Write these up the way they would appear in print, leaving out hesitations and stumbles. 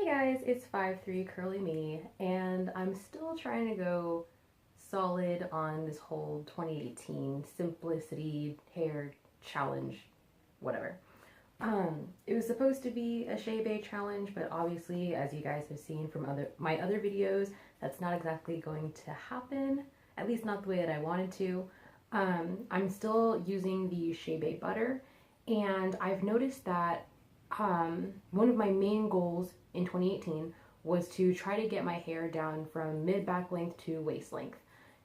Hey guys, it's 5'3" Curly Me, and I'm still trying to go solid on this whole 2018 simplicity hair challenge, whatever. It was supposed to be a Shea Bay challenge, but obviously, as you guys have seen from my other videos, that's not exactly going to happen, at least not the way that I wanted to. I'm still using the Shea Bay butter, and I've noticed that one of my main goals in 2018 was to try to get my hair down from mid back length to waist length.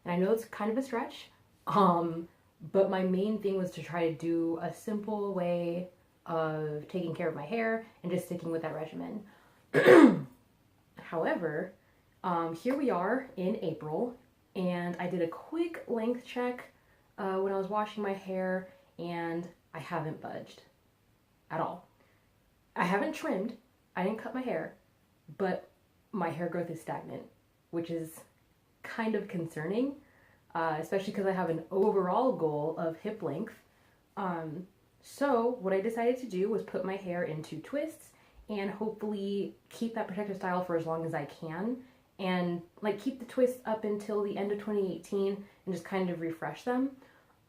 And I know it's kind of a stretch, but my main thing was to try to do a simple way of taking care of my hair and just sticking with that regimen. However, here we are in April, and I did a quick length check when I was washing my hair, and I haven't budged at all. I haven't trimmed, I didn't cut my hair, but my hair growth is stagnant, which is kind of concerning, especially because I have an overall goal of hip length. So what I decided to do was put my hair into twists and hopefully keep that protective style for as long as I can, and like keep the twists up until the end of 2018 and just kind of refresh them.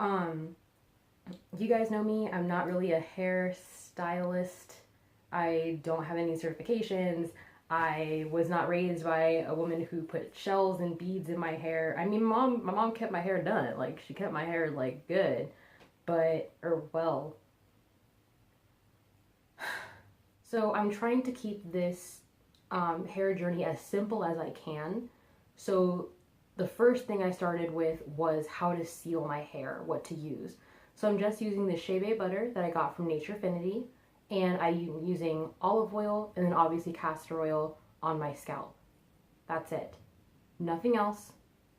You guys know me, I'm not really a hairstylist. I don't have any certifications. I was not raised by a woman who put shells and beads in my hair. I mean, my mom kept my hair done. Like, she kept my hair, like, good. But, or well. So I'm trying to keep this hair journey as simple as I can. So the first thing I started with was how to seal my hair, what to use. So I'm just using the Shea Bay butter that I got from Nature Affinity, and I'm using olive oil and then obviously castor oil on my scalp. That's it. Nothing else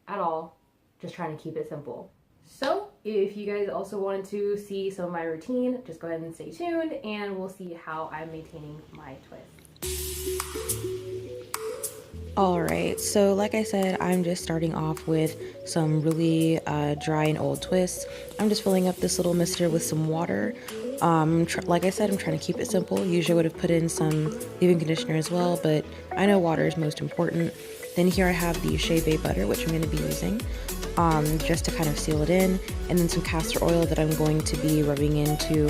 at all. Just trying to keep it simple. So if you guys also wanted to see some of my routine, just go ahead and stay tuned and we'll see how I'm maintaining my twist. Alright, so like I said, I'm just starting off with some really dry and old twists. I'm just filling up this little mister with some water. Like I said, I'm trying to keep it simple. Usually I would have put in some leave-in conditioner as well, but I know water is most important. Then here I have the Shea Bay butter, which I'm going to be using just to kind of seal it in, and then some castor oil that I'm going to be rubbing into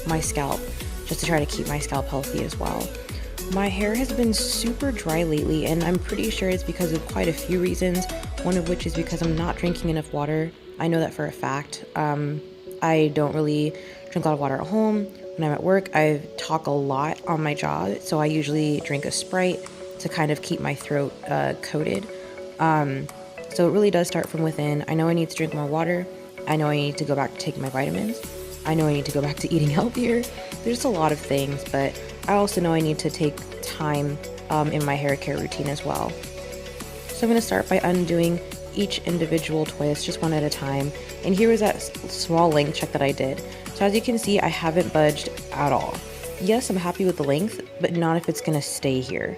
my scalp just to try to keep my scalp healthy as well. My hair has been super dry lately, and I'm pretty sure it's because of quite a few reasons, one of which is because I'm not drinking enough water. I know that for a fact. I don't really drink a lot of water at home. When I'm at work, I talk a lot on my job, so I usually drink a Sprite to kind of keep my throat coated. So it really does start from within. I know I need to drink more water. I know I need to go back to taking my vitamins. I know I need to go back to eating healthier. There's a lot of things, but I also know I need to take time in my hair care routine as well. So I'm going to start by undoing each individual twist just one at a time. And here was that small length check that I did. So as you can see, I haven't budged at all. Yes, I'm happy with the length, but not if it's going to stay here.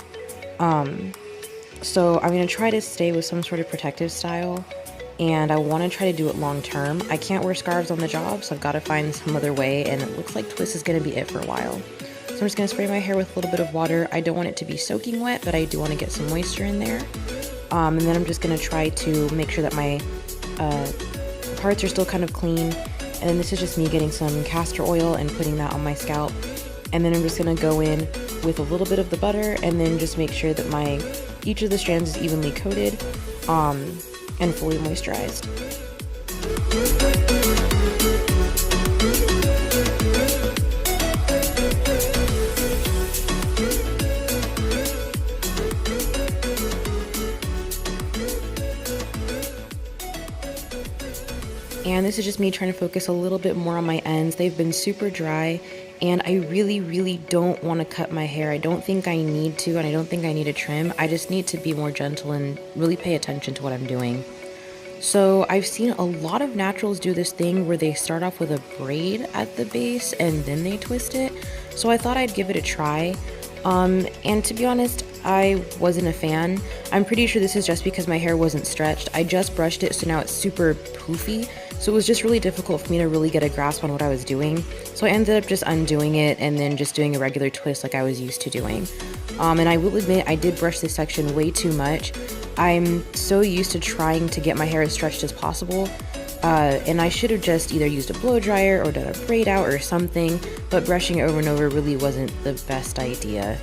So I'm going to try to stay with some sort of protective style, and I want to try to do it long term. I can't wear scarves on the job, so I've got to find some other way, and it looks like twist is going to be it for a while. So I'm just going to spray my hair with a little bit of water. I don't want it to be soaking wet, but I do want to get some moisture in there. And then I'm just going to try to make sure that my parts are still kind of clean. And then this is just me getting some castor oil and putting that on my scalp. And then I'm just going to go in with a little bit of the butter and then just make sure that each of the strands is evenly coated and fully moisturized. And this is just me trying to focus a little bit more on my ends. They've been super dry, and I really don't want to cut my hair. I don't think I need to, and I don't think I need a trim. I just need to be more gentle and really pay attention to what I'm doing. So I've seen a lot of naturals do this thing where they start off with a braid at the base and then they twist it. So I thought I'd give it a try. And to be honest, I wasn't a fan. I'm pretty sure this is just because my hair wasn't stretched. I just brushed it, so now it's super poofy. So it was just really difficult for me to really get a grasp on what I was doing. So I ended up just undoing it and then just doing a regular twist like I was used to doing. And I will admit, I did brush this section way too much. I'm so used to trying to get my hair as stretched as possible. And I should have just either used a blow dryer or done a braid out or something, but brushing it over and over really wasn't the best idea.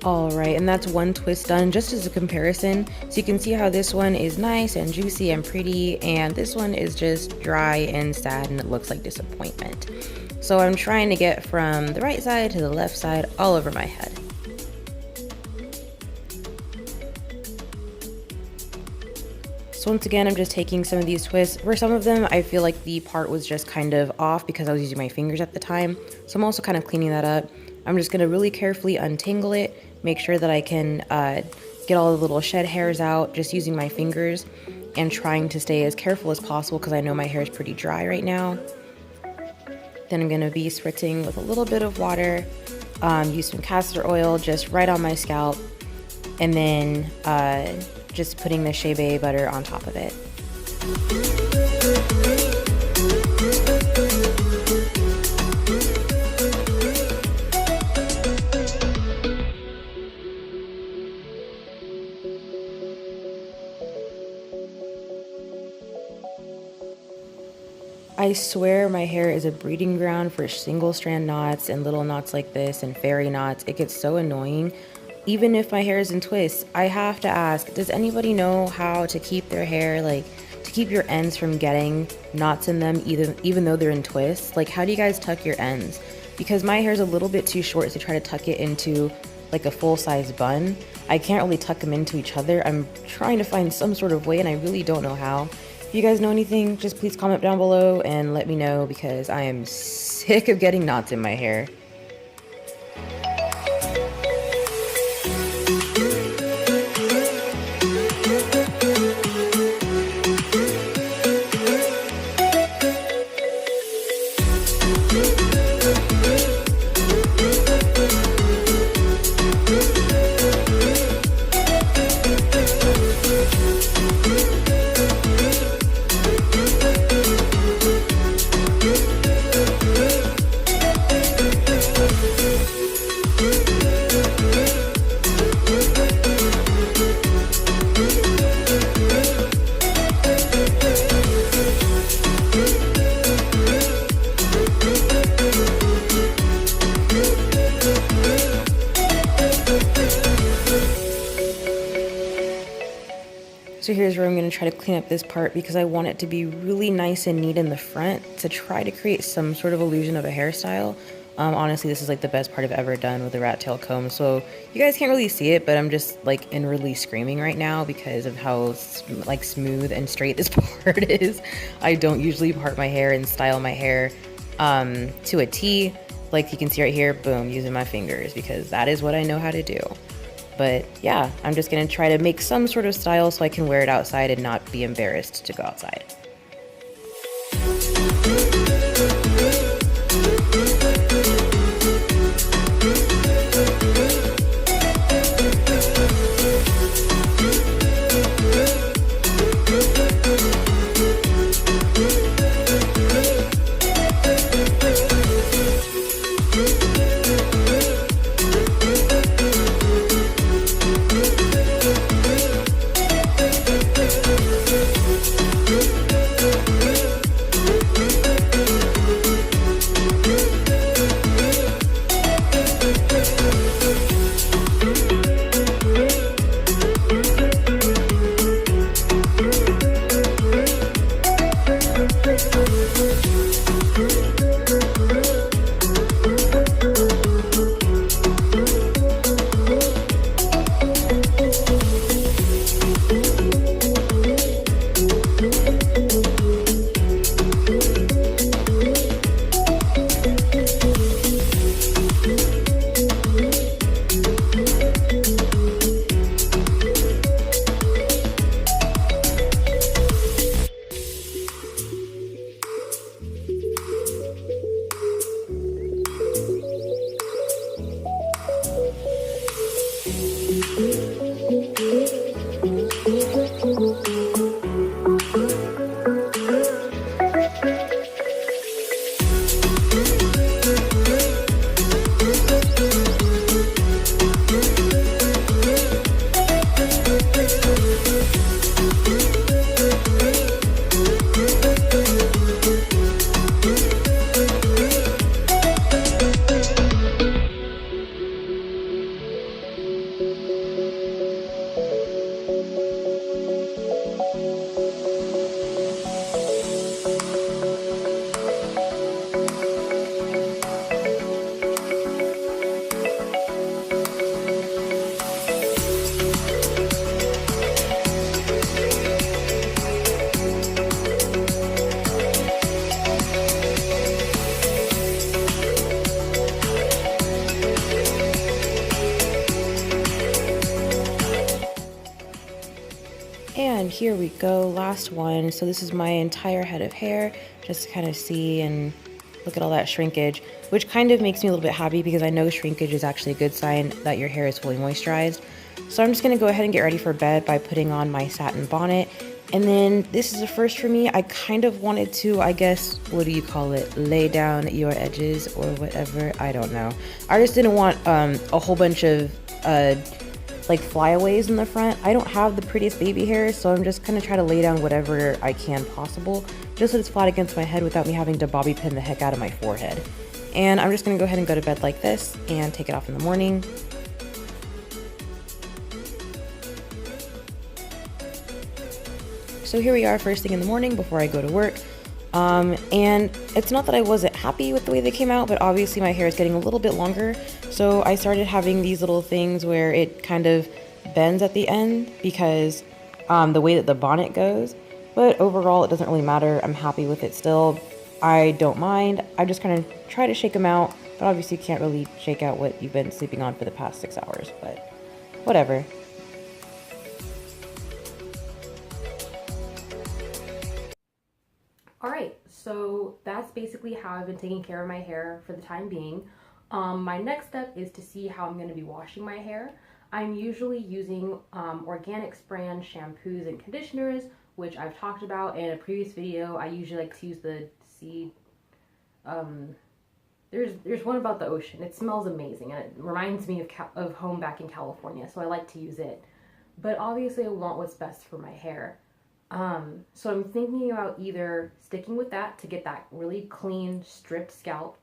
Alright, and that's one twist done just as a comparison. So you can see how this one is nice and juicy and pretty, and this one is just dry and sad and it looks like disappointment. So I'm trying to get from the right side to the left side all over my head. So once again, I'm just taking some of these twists. For some of them, I feel like the part was just kind of off because I was using my fingers at the time. So I'm also kind of cleaning that up. I'm just gonna really carefully untangle it, make sure that I can get all the little shed hairs out just using my fingers and trying to stay as careful as possible because I know my hair is pretty dry right now. Then I'm gonna be spritzing with a little bit of water, use some castor oil just right on my scalp, and then just putting the shea butter on top of it. I swear my hair is a breeding ground for single strand knots and little knots like this and fairy knots. It gets so annoying. Even if my hair is in twists, I have to ask, does anybody know how to keep their hair, like, to keep your ends from getting knots in them even though they're in twists? Like, how do you guys tuck your ends? Because my hair is a little bit too short to try to tuck it into like a full-size bun. I can't really tuck them into each other. I'm trying to find some sort of way and I really don't know how. If you guys know anything, just please comment down below and let me know because I am sick of getting knots in my hair. So here's where I'm going to try to clean up this part because I want it to be really nice and neat in the front to try to create some sort of illusion of a hairstyle. Honestly, this is like the best part I've ever done with a rat tail comb. So you guys can't really see it, but I'm just like inwardly screaming right now because of how like smooth and straight this part is. I don't usually part my hair and style my hair to a T. Like you can see right here, boom, using my fingers because that is what I know how to do. But yeah, I'm just gonna try to make some sort of style so I can wear it outside and not be embarrassed to go outside. here we go, last one. So this is my entire head of hair, just to kind of see and look at all that shrinkage, which kind of makes me a little bit happy because I know shrinkage is actually a good sign that your hair is fully moisturized. So I'm just gonna go ahead and get ready for bed by putting on my satin bonnet. And then this is a first for me. I kind of wanted to, I guess, what do you call it? Lay down your edges or whatever. I don't know. I just didn't want a whole bunch of like flyaways in the front. I don't have the prettiest baby hair, so I'm just gonna try to lay down whatever I can possible, just so it's flat against my head without me having to bobby pin the heck out of my forehead. And I'm just gonna go ahead and go to bed like this and take it off in the morning. So here we are first thing in the morning before I go to work. And it's not that I wasn't happy with the way they came out, but obviously my hair is getting a little bit longer. So I started having these little things where it kind of bends at the end because the way that the bonnet goes. But overall, it doesn't really matter. I'm happy with it still. I don't mind. I just kind of try to shake them out, but obviously you can't really shake out what you've been sleeping on for the past 6 hours, but whatever. Alright, so that's basically how I've been taking care of my hair for the time being. My next step is to see how I'm going to be washing my hair. I'm usually using Organics brand shampoos and conditioners, which I've talked about in a previous video. I usually like to use the Seed. There's one about the ocean. It smells amazing and it reminds me of home back in California, so I like to use it. But obviously I want what's best for my hair. So I'm thinking about either sticking with that to get that really clean, stripped scalp,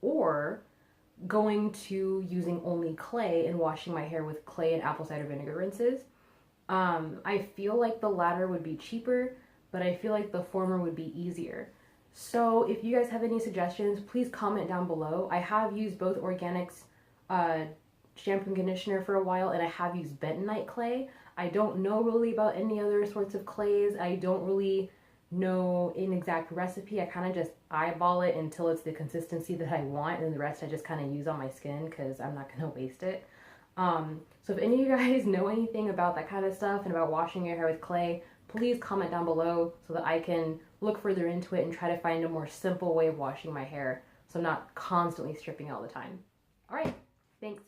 or going to using only clay and washing my hair with clay and apple cider vinegar rinses. I feel like the latter would be cheaper, but I feel like the former would be easier. So if you guys have any suggestions, please comment down below. I have used both Organics shampoo and conditioner for a while, and I have used bentonite clay. I don't know really about any other sorts of clays. I don't really know an exact recipe. I kind of just eyeball it until it's the consistency that I want, and the rest I just kind of use on my skin because I'm not going to waste it. So if any of you guys know anything about that kind of stuff and about washing your hair with clay, please comment down below so that I can look further into it and try to find a more simple way of washing my hair so I'm not constantly stripping all the time. All right, thanks.